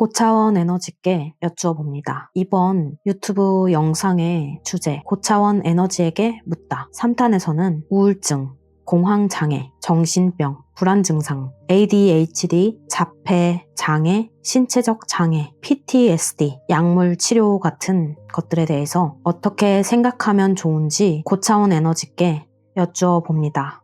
고차원 에너지께 여쭈어봅니다. 이번 유튜브 영상의 주제, 고차원 에너지에게 묻다. 3탄에서는 우울증, 공황장애, 정신병, 불안증상, ADHD, 자폐, 장애, 신체적 장애, PTSD, 약물 치료 같은 것들에 대해서 어떻게 생각하면 좋은지 고차원 에너지께 여쭈어봅니다.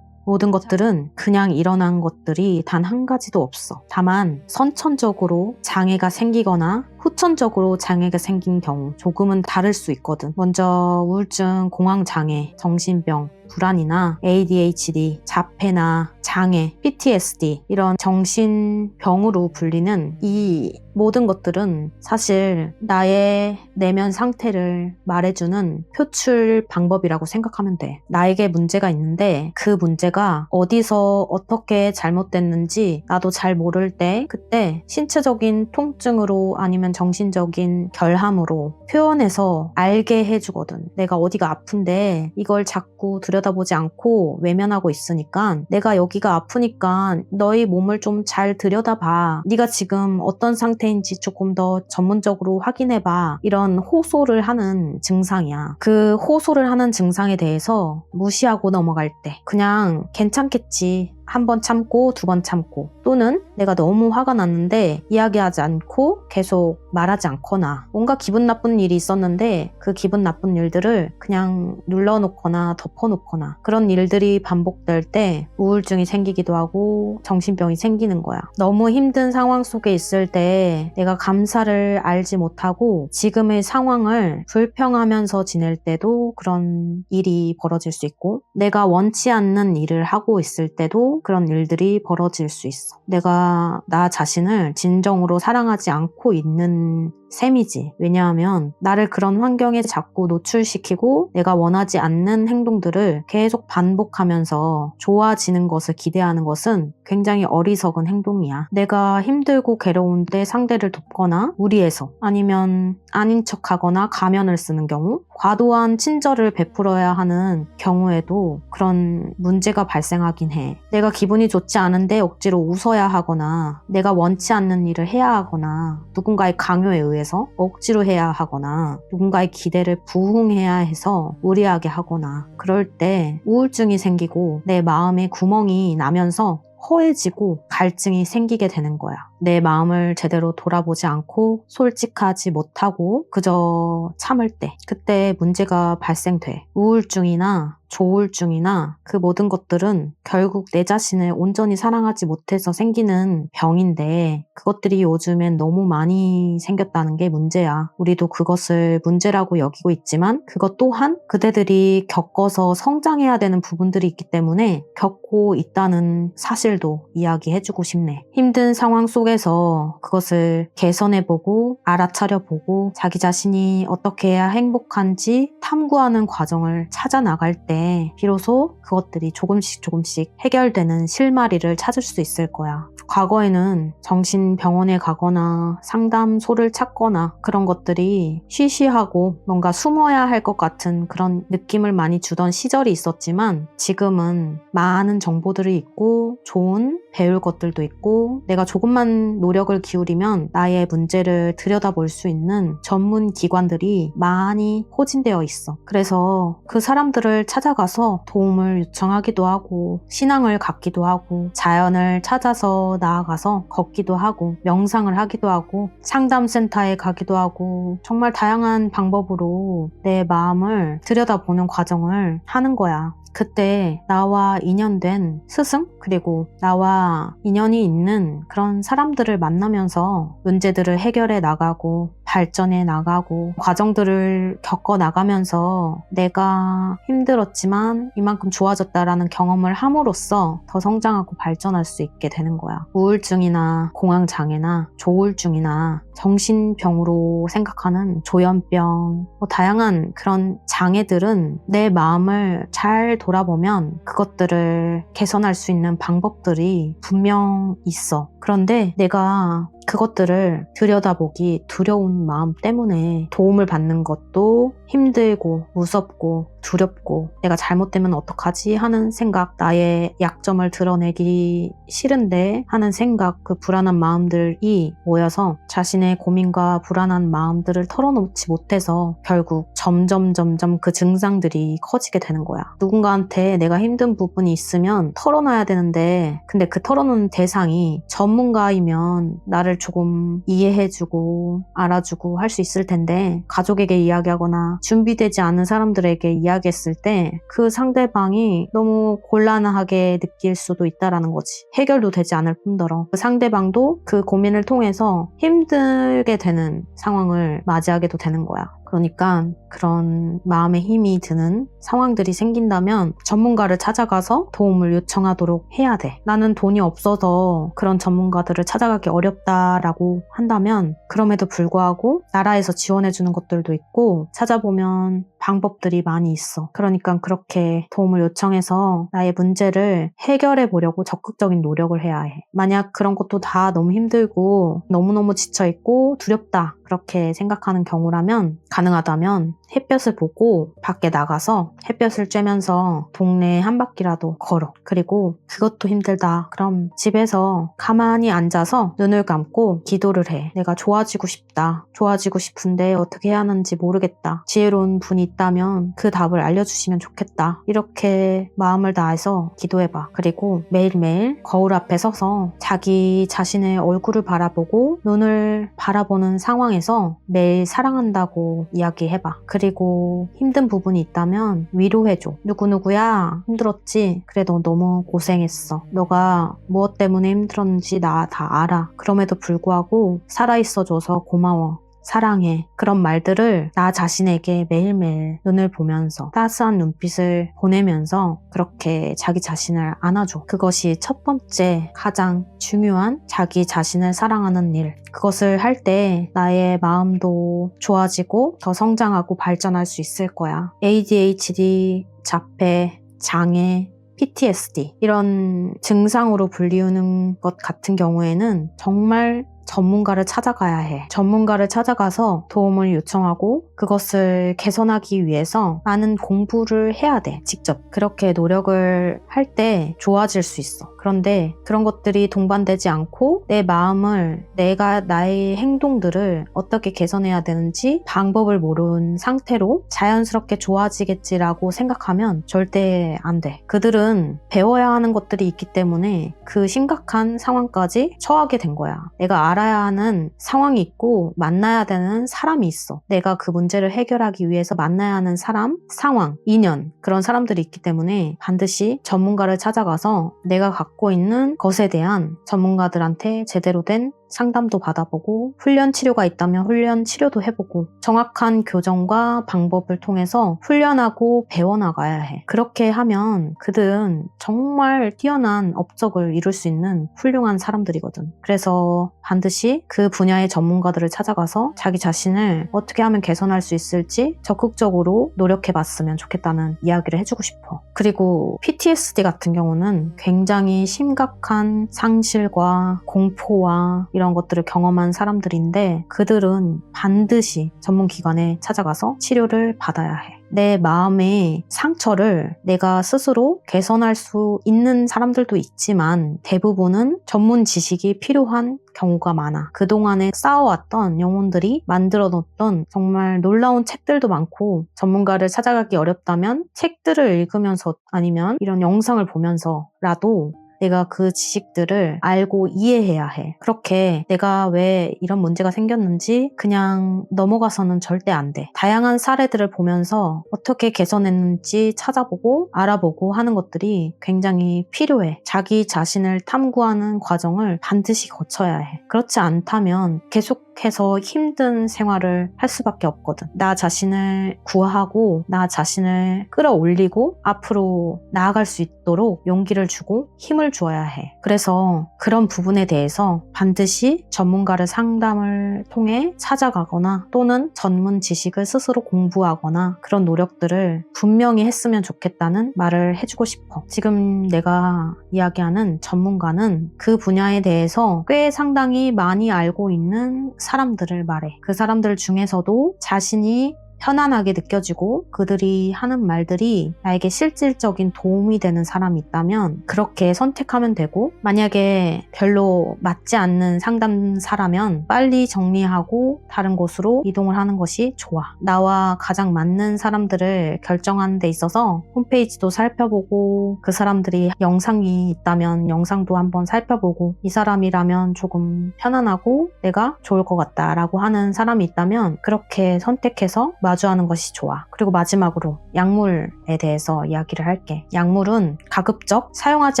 모든 것들은 그냥 일어난 것들이 단 한 가지도 없어. 다만 선천적으로 장애가 생기거나 후천적으로 장애가 생긴 경우 조금은 다를 수 있거든. 먼저 우울증, 공황장애, 정신병, 불안이나 ADHD, 자폐나 장애, PTSD 이런 정신병으로 불리는 이 모든 것들은 사실 나의 내면 상태를 말해주는 표출 방법이라고 생각하면 돼. 나에게 문제가 있는데 그 문제가 어디서 어떻게 잘못됐는지 나도 잘 모를 때 그때 신체적인 통증으로 아니면 정신적인 결함으로 표현해서 알게 해주거든. 내가 어디가 아픈데 이걸 자꾸 들여다보지 않고 외면하고 있으니까 내가 여기가 아프니까 너희 몸을 좀 잘 들여다봐. 네가 지금 어떤 상태인지 조금 더 전문적으로 확인해봐. 이런 호소를 하는 증상이야. 그 호소를 하는 증상에 대해서 무시하고 넘어갈 때 그냥 괜찮겠지. 한 번 참고 두 번 참고 또는 내가 너무 화가 났는데 이야기하지 않고 계속 말하지 않거나 뭔가 기분 나쁜 일이 있었는데 그 기분 나쁜 일들을 그냥 눌러놓거나 덮어놓거나 그런 일들이 반복될 때 우울증이 생기기도 하고 정신병이 생기는 거야. 너무 힘든 상황 속에 있을 때 내가 감사를 알지 못하고 지금의 상황을 불평하면서 지낼 때도 그런 일이 벌어질 수 있고 내가 원치 않는 일을 하고 있을 때도 그런 일들이 벌어질 수 있어. 내가 나 자신을 진정으로 사랑하지 않고 있는 셈이지. 왜냐하면 나를 그런 환경에 자꾸 노출시키고 내가 원하지 않는 행동들을 계속 반복하면서 좋아지는 것을 기대하는 것은 굉장히 어리석은 행동이야. 내가 힘들고 괴로운데 상대를 돕거나 무리해서 아니면 아닌 척하거나 가면을 쓰는 경우 과도한 친절을 베풀어야 하는 경우에도 그런 문제가 발생하긴 해. 내가 기분이 좋지 않은데 억지로 웃어야 하거나 내가 원치 않는 일을 해야 하거나 누군가의 강요에 의해서 억지로 해야 하거나 누군가의 기대를 부응해야 해서 무리하게 하거나 그럴 때 우울증이 생기고 내 마음에 구멍이 나면서 허해지고 갈증이 생기게 되는 거야. 내 마음을 제대로 돌아보지 않고 솔직하지 못하고 그저 참을 때 그때 문제가 발생돼. 우울증이나 조울증이나 그 모든 것들은 결국 내 자신을 온전히 사랑하지 못해서 생기는 병인데 그것들이 요즘엔 너무 많이 생겼다는 게 문제야. 우리도 그것을 문제라고 여기고 있지만 그것 또한 그대들이 겪어서 성장해야 되는 부분들이 있기 때문에 겪고 있다는 사실도 이야기해주고 싶네. 힘든 상황 속에서 그것을 개선해보고 알아차려보고 자기 자신이 어떻게 해야 행복한지 탐구하는 과정을 찾아 나갈 때 비로소 그것들이 조금씩 해결되는 실마리를 찾을 수 있을 거야. 과거에는 정신병원에 가거나 상담소를 찾거나 그런 것들이 쉬쉬하고 뭔가 숨어야 할 것 같은 그런 느낌을 많이 주던 시절이 있었지만 지금은 많은 정보들이 있고 좋은 배울 것들도 있고 내가 조금만 노력을 기울이면 나의 문제를 들여다볼 수 있는 전문 기관들이 많이 포진되어 있어. 그래서 그 사람들을 찾아가서 도움을 요청하기도 하고 신앙을 갖기도 하고 자연을 찾아서 나아가서 걷기도 하고 명상을 하기도 하고 상담센터에 가기도 하고 정말 다양한 방법으로 내 마음을 들여다보는 과정을 하는 거야. 그때 나와 인연된 스승 그리고 나와 인연이 있는 그런 사람들을 만나면서 문제들을 해결해 나가고 발전해 나가고 과정들을 겪어 나가면서 내가 힘들었지만 이만큼 좋아졌다라는 경험을 함으로써 더 성장하고 발전할 수 있게 되는 거야. 우울증이나 공황장애나 조울증이나 정신병으로 생각하는 조현병 다양한 그런 장애들은 내 마음을 잘 돌아보면 그것들을 개선할 수 있는 방법들이 분명 있어. 그런데 내가 그것들을 들여다보기 두려운 마음 때문에 도움을 받는 것도 힘들고 무섭고 두렵고 내가 잘못되면 어떡하지 하는 생각, 나의 약점을 드러내기 싫은데 하는 생각, 그 불안한 마음들이 모여서 자신의 고민과 불안한 마음들을 털어놓지 못해서 결국 점점 그 증상들이 커지게 되는 거야. 누군가한테 내가 힘든 부분이 있으면 털어놔야 되는데 근데 그 털어놓는 대상이 전문가이면 나를 조금 이해해주고 알아주고 할 수 있을 텐데 가족에게 이야기하거나 준비되지 않은 사람들에게 이야기했을 때 그 상대방이 너무 곤란하게 느낄 수도 있다라는 거지. 해결도 되지 않을 뿐더러 그 상대방도 그 고민을 통해서 힘들게 되는 상황을 맞이하게도 되는 거야. 그러니까 그런 마음에 힘이 드는 상황들이 생긴다면 전문가를 찾아가서 도움을 요청하도록 해야 돼. 나는 돈이 없어서 그런 전문가들을 찾아가기 어렵다라고 한다면 그럼에도 불구하고 나라에서 지원해주는 것들도 있고 찾아보면 방법들이 많이 있어. 그러니까 그렇게 도움을 요청해서 나의 문제를 해결해 보려고 적극적인 노력을 해야 해. 만약 그런 것도 다 너무 힘들고 너무너무 지쳐있고 두렵다 그렇게 생각하는 경우라면 가능하다면 햇볕을 보고 밖에 나가서 햇볕을 쬐면서 동네 한 바퀴라도 걸어. 그리고 그것도 힘들다. 그럼 집에서 가만히 앉아서 눈을 감고 기도를 해. 내가 좋아지고 싶다. 좋아지고 싶은데 어떻게 해야 하는지 모르겠다. 지혜로운 분이 있다면 그 답을 알려주시면 좋겠다. 이렇게 마음을 다해서 기도해봐. 그리고 매일매일 거울 앞에 서서 자기 자신의 얼굴을 바라보고 눈을 바라보는 상황에서 매일 사랑한다고 이야기해봐. 그리고 힘든 부분이 있다면 위로해줘. 누구누구야 힘들었지? 그래 너 너무 고생했어. 너가 무엇 때문에 힘들었는지 나 다 알아. 그럼에도 불구하고 살아있어줘서 고마워. 사랑해. 그런 말들을 나 자신에게 매일매일 눈을 보면서 따스한 눈빛을 보내면서 그렇게 자기 자신을 안아줘. 그것이 첫 번째 가장 중요한 자기 자신을 사랑하는 일. 그것을 할 때 나의 마음도 좋아지고 더 성장하고 발전할 수 있을 거야. ADHD, 자폐, 장애, PTSD 이런 증상으로 불리우는 것 같은 경우에는 정말 전문가를 찾아가야 해. 전문가를 찾아가서 도움을 요청하고 그것을 개선하기 위해서 많은 공부를 해야 돼. 직접. 그렇게 노력을 할 때 좋아질 수 있어. 그런데 그런 것들이 동반되지 않고 내 마음을 내가 나의 행동들을 어떻게 개선해야 되는지 방법을 모르는 상태로 자연스럽게 좋아지겠지라고 생각하면 절대 안 돼. 그들은 배워야 하는 것들이 있기 때문에 그 심각한 상황까지 처하게 된 거야. 내가 알아야 하는 상황이 있고 만나야 되는 사람이 있어. 내가 그 문제를 해결하기 위해서 만나야 하는 사람, 상황, 인연 그런 사람들이 있기 때문에 반드시 전문가를 찾아가서 내가 갖고 있는 것에 대한 전문가들한테 제대로 된 상담도 받아보고 훈련 치료가 있다면 훈련 치료도 해보고 정확한 교정과 방법을 통해서 훈련하고 배워나가야 해. 그렇게 하면 그들은 정말 뛰어난 업적을 이룰 수 있는 훌륭한 사람들이거든. 그래서 반드시 그 분야의 전문가들을 찾아가서 자기 자신을 어떻게 하면 개선할 수 있을지 적극적으로 노력해봤으면 좋겠다는 이야기를 해주고 싶어. 그리고 PTSD 같은 경우는 굉장히 심각한 상실과 공포와 이런 것들을 경험한 사람들인데 그들은 반드시 전문기관에 찾아가서 치료를 받아야 해. 내 마음의 상처를 내가 스스로 개선할 수 있는 사람들도 있지만 대부분은 전문 지식이 필요한 경우가 많아. 그동안에 쌓아왔던 영혼들이 만들어 놓던 정말 놀라운 책들도 많고 전문가를 찾아가기 어렵다면 책들을 읽으면서 아니면 이런 영상을 보면서라도 내가 그 지식들을 알고 이해해야 해. 그렇게 내가 왜 이런 문제가 생겼는지 그냥 넘어가서는 절대 안 돼. 다양한 사례들을 보면서 어떻게 개선했는지 찾아보고 알아보고 하는 것들이 굉장히 필요해. 자기 자신을 탐구하는 과정을 반드시 거쳐야 해. 그렇지 않다면 계속 계속해서 힘든 생활을 할 수밖에 없거든. 나 자신을 구하고 나 자신을 끌어올리고 앞으로 나아갈 수 있도록 용기를 주고 힘을 주어야 해. 그래서 그런 부분에 대해서 반드시 전문가를 상담을 통해 찾아가거나 또는 전문 지식을 스스로 공부하거나 그런 노력들을 분명히 했으면 좋겠다는 말을 해주고 싶어. 지금 내가 이야기하는 전문가는 그 분야에 대해서 꽤 상당히 많이 알고 있는 사람들을 말해. 그 사람들 중에서도 자신이 편안하게 느껴지고 그들이 하는 말들이 나에게 실질적인 도움이 되는 사람이 있다면 그렇게 선택하면 되고, 만약에 별로 맞지 않는 상담사라면 빨리 정리하고 다른 곳으로 이동을 하는 것이 좋아. 나와 가장 맞는 사람들을 결정하는 데 있어서 홈페이지도 살펴보고, 그 사람들이 영상이 있다면 영상도 한번 살펴보고, 이 사람이라면 조금 편안하고 내가 좋을 것 같다라고 하는 사람이 있다면 그렇게 선택해서 마주하는 것이 좋아. 그리고 마지막으로 약물에 대해서 이야기를 할게. 약물은 가급적 사용하지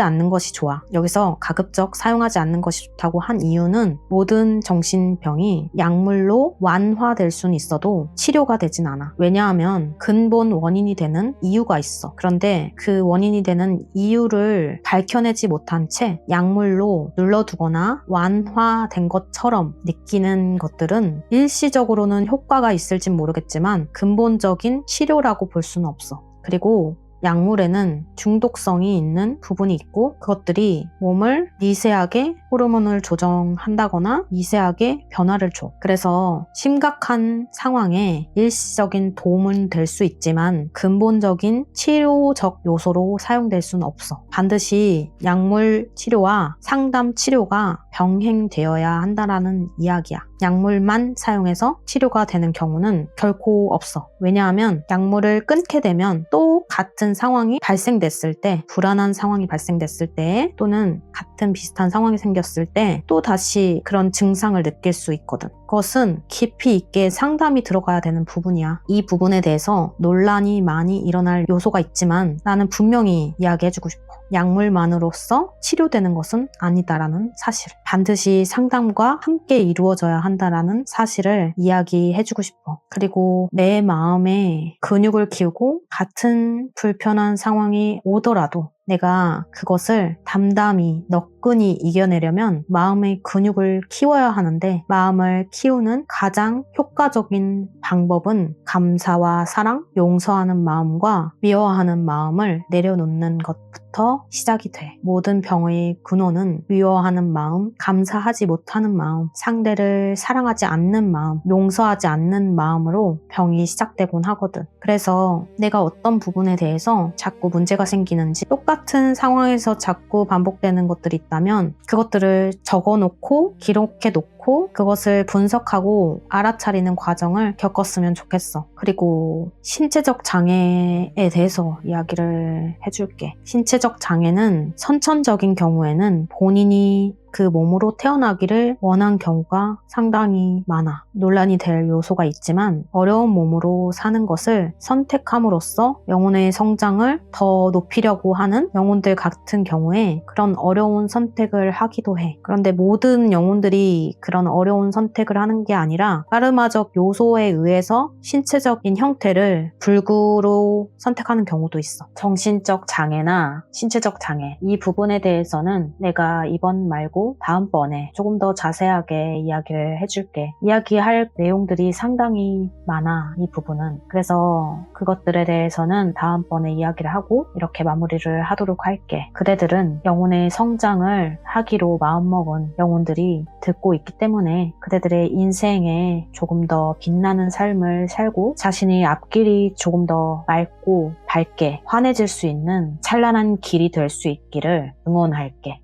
않는 것이 좋아. 여기서 가급적 사용하지 않는 것이 좋다고 한 이유는 모든 정신병이 약물로 완화될 수는 있어도 치료가 되진 않아. 왜냐하면 근본 원인이 되는 이유가 있어. 그런데 그 원인이 되는 이유를 밝혀내지 못한 채 약물로 눌러두거나 완화된 것처럼 느끼는 것들은 일시적으로는 효과가 있을진 모르겠지만 근본적인 치료라고 볼 수는 없어. 그리고 약물에는 중독성이 있는 부분이 있고, 그것들이 몸을 미세하게 호르몬을 조정한다거나 미세하게 변화를 줘. 그래서 심각한 상황에 일시적인 도움은 될 수 있지만 근본적인 치료적 요소로 사용될 수는 없어. 반드시 약물 치료와 상담 치료가 병행되어야 한다라는 이야기야. 약물만 사용해서 치료가 되는 경우는 결코 없어. 왜냐하면 약물을 끊게 되면 또 같은 상황이 발생됐을 때, 불안한 상황이 발생됐을 때, 또는 같은 비슷한 상황이 생겼을 때 또 다시 그런 증상을 느낄 수 있거든. 그것은 깊이 있게 상담이 들어가야 되는 부분이야. 이 부분에 대해서 논란이 많이 일어날 요소가 있지만 나는 분명히 이야기해주고 싶어. 약물만으로써 치료되는 것은 아니다라는 사실. 반드시 상담과 함께 이루어져야 한다라는 사실을 이야기해주고 싶어. 그리고 내 마음에 근육을 키우고 같은 불편한 상황이 오더라도 내가 그것을 담담히 너끈히 이겨내려면 마음의 근육을 키워야 하는데, 마음을 키우는 가장 효과적인 방법은 감사와 사랑, 용서하는 마음과 미워하는 마음을 내려놓는 것부터 시작이 돼. 모든 병의 근원은 미워하는 마음, 감사하지 못하는 마음, 상대를 사랑하지 않는 마음, 용서하지 않는 마음으로 병이 시작되곤 하거든. 그래서 내가 어떤 부분에 대해서 자꾸 문제가 생기는지, 똑같은 상황에서 자꾸 반복되는 것들이 있다면 그것들을 적어놓고 기록해놓고 그것을 분석하고 알아차리는 과정을 겪었으면 좋겠어. 그리고 신체적 장애에 대해서 이야기를 해줄게. 신체적 장애는 선천적인 경우에는 본인이 그 몸으로 태어나기를 원한 경우가 상당히 많아. 논란이 될 요소가 있지만 어려운 몸으로 사는 것을 선택함으로써 영혼의 성장을 더 높이려고 하는 영혼들 같은 경우에 그런 어려운 선택을 하기도 해. 그런데 모든 영혼들이 그런 어려운 선택을 하는 게 아니라 까르마적 요소에 의해서 신체적인 형태를 불구로 선택하는 경우도 있어. 정신적 장애나 신체적 장애, 이 부분에 대해서는 내가 이번 말고 다음번에 조금 더 자세하게 이야기를 해줄게. 이야기할 내용들이 상당히 많아, 이 부분은. 그래서 그것들에 대해서는 다음번에 이야기를 하고 이렇게 마무리를 하도록 할게. 그대들은 영혼의 성장을 하기로 마음먹은 영혼들이 듣고 있기 때문에 그대들의 인생에 조금 더 빛나는 삶을 살고 자신의 앞길이 조금 더 맑고 밝게 환해질 수 있는 찬란한 길이 될 수 있기를 응원할게.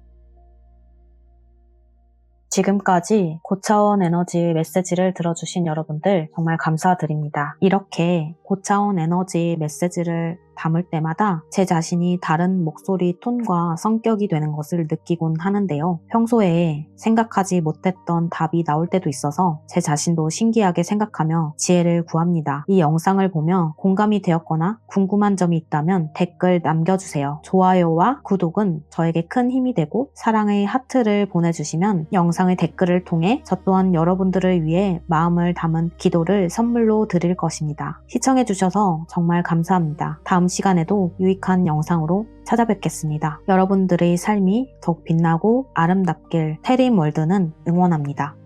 지금까지 고차원 에너지 메시지를 들어주신 여러분들 정말 감사드립니다. 이렇게 고차원 에너지 메시지를 담을 때마다 제 자신이 다른 목소리 톤과 성격이 되는 것을 느끼곤 하는데요. 평소에 생각하지 못했던 답이 나올 때도 있어서 제 자신도 신기하게 생각하며 지혜를 구합니다. 이 영상을 보며 공감이 되었거나 궁금한 점이 있다면 댓글 남겨주세요. 좋아요와 구독은 저에게 큰 힘이 되고 사랑의 하트를 보내주시면 영상의 댓글을 통해 저 또한 여러분들을 위해 마음을 담은 기도를 선물로 드릴 것입니다. 시청해주셔서 정말 감사합니다. 다음 시간에도 유익한 영상으로 찾아뵙겠습니다. 여러분들의 삶이 더욱 빛나고 아름답길 테림월드는 응원합니다.